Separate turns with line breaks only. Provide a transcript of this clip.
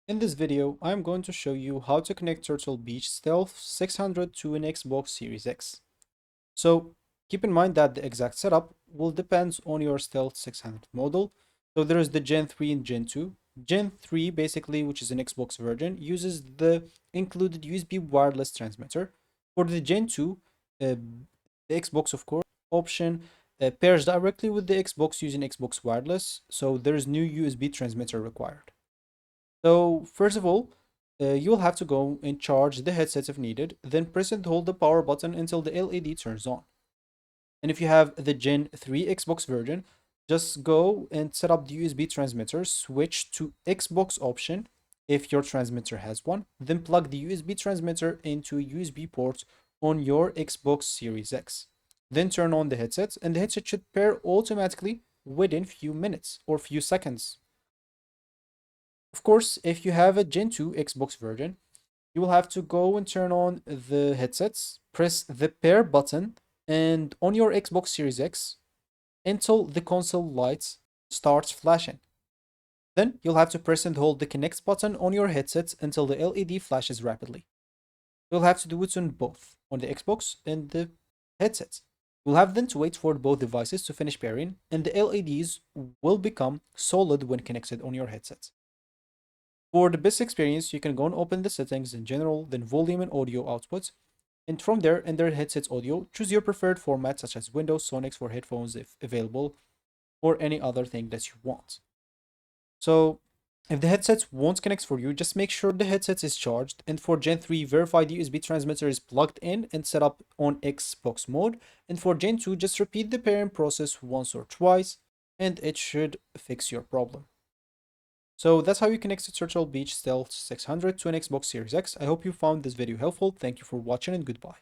In this video, I'm going to show you how to connect Turtle Beach Stealth 600 to an Xbox Series X. So keep in mind that the exact setup will depend on your Stealth 600 model. So there is the Gen 3 and Gen 2. Gen 3 basically, which is an Xbox version, uses the included USB wireless transmitter. For the Gen 2, the Xbox of course option pairs directly with the Xbox using Xbox wireless, so there is no USB transmitter required. So first of all, you'll have to go and charge the headset if needed, then press and hold the power button until the LED turns on. And if you have the Gen 3 Xbox version, just go and set up the USB transmitter, switch to Xbox option if your transmitter has one, then plug the USB transmitter into a USB port on your Xbox Series X. Then turn on the headset, and the headset should pair automatically within few minutes or few seconds. Of course, if you have a Gen 2 Xbox version, you will have to go and turn on the headsets, press the pair button, and on your Xbox Series X until the console lights starts flashing. Then you'll have to press and hold the connect button on your headsets until the LED flashes rapidly. You'll have to do it on both, on the Xbox and the headsets. You'll have then to wait for both devices to finish pairing, and the LEDs will become solid when connected on your headsets. For the best experience, you can go and open the settings in general, then volume and audio outputs. And from there, under headsets audio, choose your preferred format such as Windows, Sonics for headphones if available, or any other thing that you want. So if the headset won't connect for you, just make sure the headset is charged. And for Gen 3, verify the USB transmitter is plugged in and set up on Xbox mode. And for Gen 2, just repeat the pairing process once or twice, and it should fix your problem. So that's how you connect the Turtle Beach Stealth 600 to an Xbox Series X. I hope you found this video helpful. Thank you for watching and goodbye.